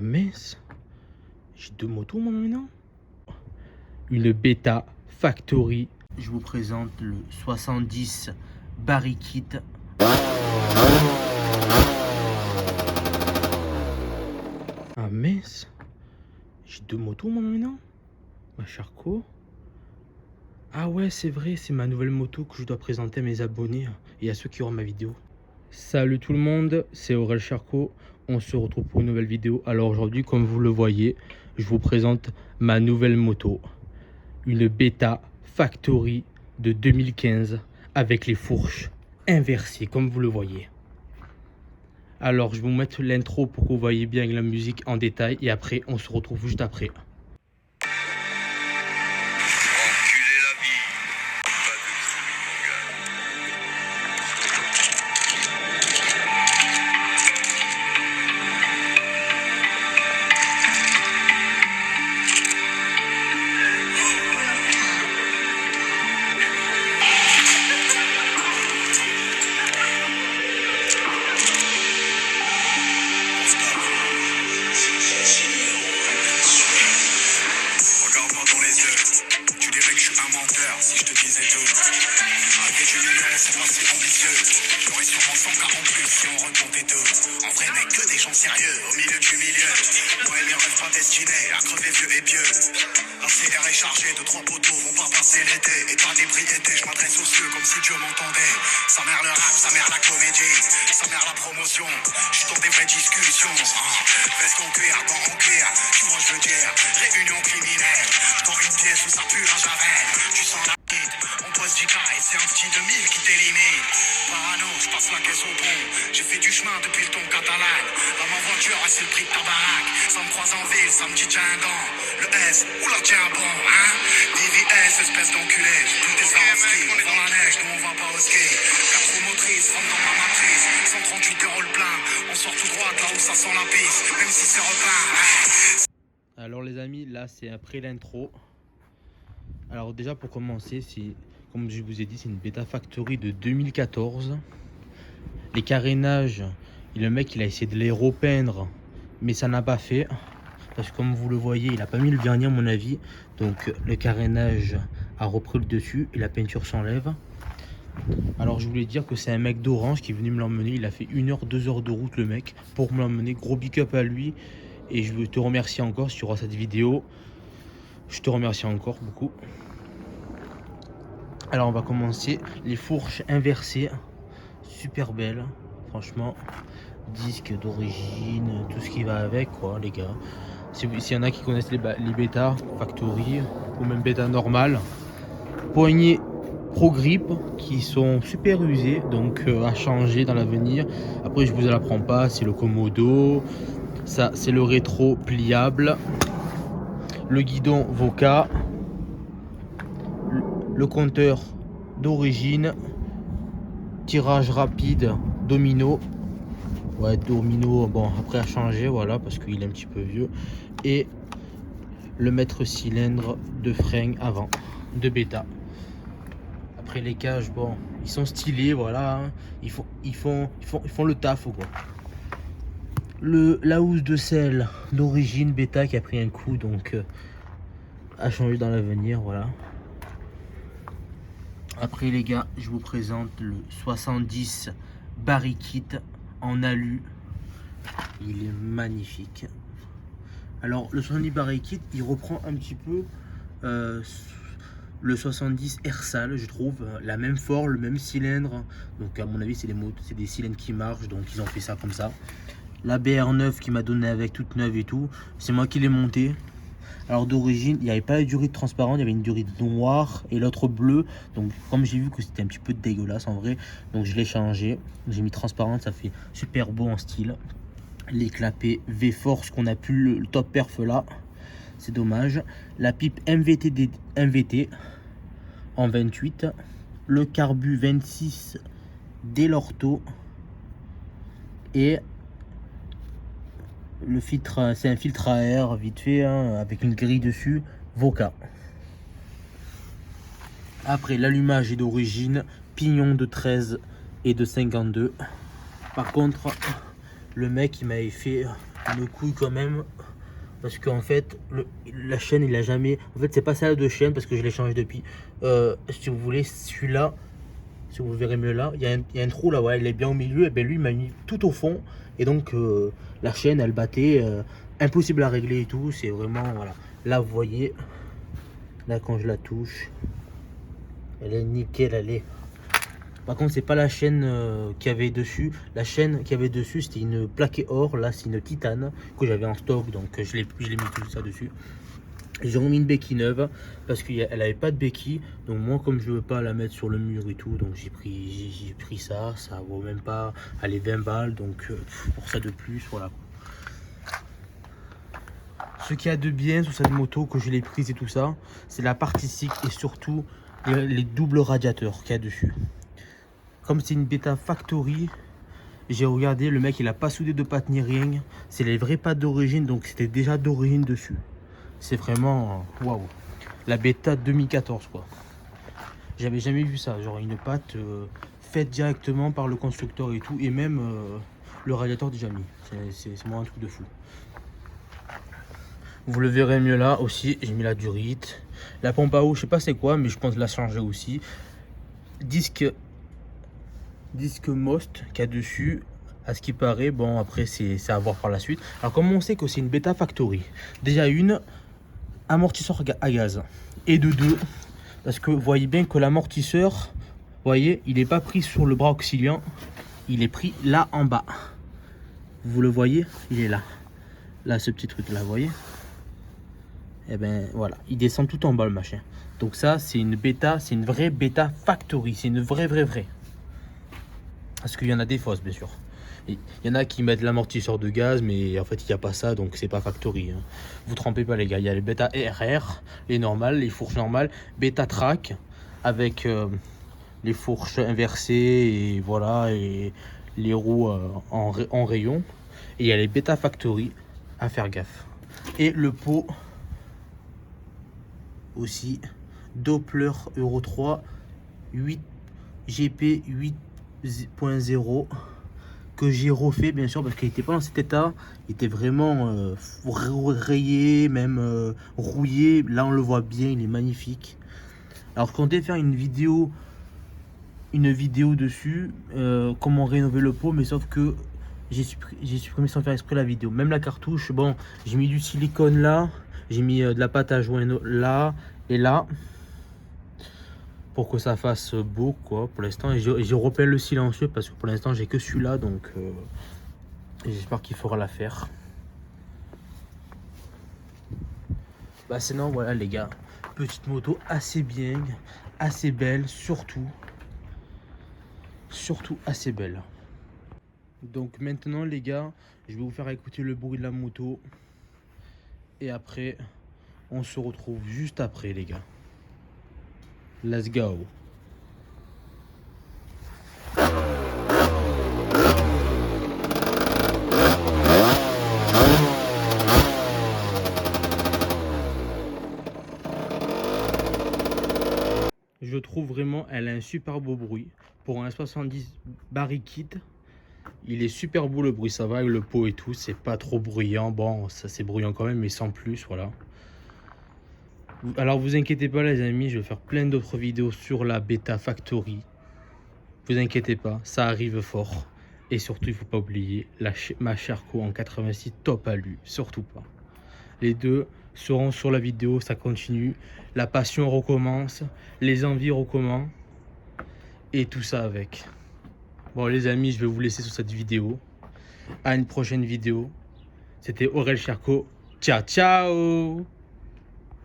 mince, j'ai deux motos moi maintenant. Une Beta Factory. Je vous présente le 70 Barry Kit. Ah mince, j'ai deux motos moi maintenant. Ma Charco. Ah ouais, c'est vrai, c'est ma nouvelle moto que je dois présenter à mes abonnés et à ceux qui auront ma vidéo. Salut tout le monde, c'est Aurel Charco. On se retrouve pour une nouvelle vidéo. Alors aujourd'hui, comme vous le voyez, je vous présente ma nouvelle moto. Une Beta Factory de 2015 avec les fourches inversées, comme vous le voyez. Alors je vais vous mettre l'intro pour que vous voyez bien la musique en détail et après on se retrouve juste après. Si je te disais tout, avec une million, c'est pas si ambitieux. J'aurais sûrement 100 en plus si on recomptait tout. En vrai, mec, que des gens sérieux au milieu du milieu. Moi et mes rêves pas destinés à crever vieux et pieux. Un CR est chargé de 3 poteaux, vont pas passer l'été. État d'ébriété, je m'adresse aux cieux comme si Dieu m'entendait. Sa mère le rap, sa mère la comédie, sa mère la promotion. Je suis dans des vraies discussions. Veste en cuir, banc en cuir, tu vois, je veux dire, réunion criminelle. Je tends une pièce où ça pue la javel. Tu sens la on pose du cas et c'est un petit 2000 qui t'élimine. Parano, je passe la caisse au bon. J'ai fait du chemin depuis le ton catalan. Dans ma voiture, c'est le prix de ta baraque. Ça me croise en ville, ça me dit tiens un gant. Le S, oula tiens bon, hein. DVS, espèce d'enculé. J'ai plus tes armes ski. Dans la neige, nous on va pas au ski. 4 motrices, rentre dans ma matrice. 138 € le plein. On sort tout droit de là où ça sent la pisse. Même si c'est repeint, hein. Alors les amis, là c'est après l'intro. Alors déjà pour commencer, comme je vous ai dit, c'est une Beta Factory de 2014. Les carénages, le mec il a essayé de les repeindre, mais ça n'a pas fait. Parce que comme vous le voyez, il a pas mis le vernis à mon avis. Donc le carénage a repris le dessus et la peinture s'enlève. Alors je voulais dire que c'est un mec d'Orange qui est venu me l'emmener. Il a fait 1 heure, 2 heures de route le mec pour me l'emmener. Gros big up à lui. Et je veux te remercier encore si tu auras cette vidéo. Je te remercie encore beaucoup. Alors on va commencer. Les fourches inversées. Super belles. Franchement. Disque d'origine. Tout ce qui va avec quoi les gars. S'il y en a qui connaissent les Beta Factory. Ou même Beta normal. Poignées Pro Grip qui sont super usées. Donc à changer dans l'avenir. Après je vous la prends pas. C'est le Komodo. Ça c'est le rétro pliable. Le guidon Voca, le compteur d'origine, tirage rapide Domino, ouais Domino, bon après à changer voilà parce qu'il est un petit peu vieux, et le maître cylindre de frein avant de Beta. Après les cages, bon ils sont stylés voilà, hein. ils font le taf quoi. La housse de selle d'origine Beta qui a pris un coup donc à changer dans l'avenir voilà. Après les gars, je vous présente le 70 Barry Kit en alu. Il est magnifique. Alors le 70 Barry Kit il reprend un petit peu le 70 Ersal, je trouve, la même forme, le même cylindre. Donc à mon avis c'est des cylindres qui marchent, donc ils ont fait ça comme ça. La BR9 qui m'a donné avec toute neuve et tout, c'est moi qui l'ai monté. Alors d'origine, il n'y avait pas de durite transparente, il y avait une durite noire et l'autre bleue. Donc comme j'ai vu que c'était un petit peu dégueulasse en vrai, donc je l'ai changé. J'ai mis transparente, ça fait super beau en style. Les clapets V-Force qu'on a plus le top perf là, c'est dommage. La pipe MVT en 28. Le carbu 26 Delorto. Et le filtre, c'est un filtre à air vite fait hein, avec une grille dessus, Voca. Après l'allumage est d'origine, pignon de 13 et de 52. Par contre le mec il m'avait fait une couille quand même. Parce qu'en fait, la chaîne, il a jamais... En fait, c'est pas celle de chaîne parce que je l'ai changé depuis. Si vous voulez, celui-là, si vous verrez mieux là, il y a un trou là, ouais, il est bien au milieu. Et bien lui, il m'a mis tout au fond. Et donc, la chaîne, elle battait. Impossible à régler et tout. C'est vraiment, voilà. Là, vous voyez, là, quand je la touche, elle est nickel, elle est... Par contre, c'est pas la chaîne qu'il y avait dessus. La chaîne qu'il y avait dessus, c'était une plaquée or. Là, c'est une titane que j'avais en stock. Donc, je l'ai mis tout ça dessus. J'ai remis une béquille neuve parce qu'elle avait pas de béquille. Donc, moi, comme je veux pas la mettre sur le mur et tout, donc j'ai pris ça. Ça vaut même pas aller 20 balles. Donc, pour ça de plus, voilà. Ce qu'il y a de bien sur cette moto, que je l'ai prise et tout ça, c'est la partie cycle et surtout les doubles radiateurs qu'il y a dessus. Comme c'est une Beta Factory, j'ai regardé, le mec il a pas soudé de pattes ni rien. C'est les vraies pattes d'origine, donc c'était déjà d'origine dessus. C'est vraiment waouh. La Beta 2014 quoi. J'avais jamais vu ça, genre une patte faite directement par le constructeur et tout, et même le radiateur déjà mis. C'est vraiment un truc de fou. Vous le verrez mieux là aussi, j'ai mis la durite. La pompe à eau, je sais pas c'est quoi, mais je pense la changer aussi. Disque Most qu'il y a dessus, à ce qui paraît. Bon, après c'est à voir par la suite. Alors comme on sait que c'est une Beta Factory, déjà une, amortisseur à gaz, et de deux, parce que vous voyez bien que l'amortisseur, voyez, il n'est pas pris sur le bras auxiliant, il est pris là en bas. Vous le voyez, il est là, ce petit truc là, vous voyez. Et ben voilà, il descend tout en bas le machin. Donc ça c'est une Beta, c'est une vraie Beta Factory, c'est une vraie. Parce qu'il y en a des fausses, bien sûr. Il y en a qui mettent l'amortisseur de gaz, mais en fait, il n'y a pas ça, donc c'est pas Factory. Hein. Vous trompez pas, les gars. Il y a les Beta RR, les normales, les fourches normales, Beta Track, avec les fourches inversées, et voilà, et les roues en rayon. Et il y a les Beta Factory, à faire gaffe. Et le pot aussi, Doppler Euro 3, 8 GP 8.0 que j'ai refait bien sûr parce qu'il n'était pas dans cet état, il était vraiment rayé, même rouillé. Là on le voit bien, il est magnifique. Alors je comptais faire une vidéo dessus, comment rénover le pot, mais sauf que j'ai supprimé sans faire exprès la vidéo. Même la cartouche, bon, j'ai mis du silicone là, j'ai mis de la pâte à joindre là et là, pour que ça fasse beau quoi pour l'instant. Et j'ai repeint le silencieux parce que pour l'instant j'ai que celui-là, donc j'espère qu'il fera l'affaire. Bah sinon voilà les gars, petite moto assez bien, assez belle, surtout assez belle. Donc maintenant les gars, je vais vous faire écouter le bruit de la moto et après on se retrouve juste après les gars. Let's go. Je trouve vraiment, elle a un super beau bruit. Pour un 70 Barry Kit, il est super beau le bruit, ça va avec le pot et tout, c'est pas trop bruyant. Bon, ça c'est bruyant quand même, mais sans plus, voilà. Alors vous inquiétez pas les amis, je vais faire plein d'autres vidéos sur la Beta Factory. Vous inquiétez pas, ça arrive fort. Et surtout, il faut pas oublier ma Sherco en 86 top alu, surtout pas. Les deux seront sur la vidéo, ça continue. La passion recommence, les envies recommencent. Et tout ça avec. Bon les amis, je vais vous laisser sur cette vidéo. À une prochaine vidéo. C'était Aurel Sherco. Ciao, ciao!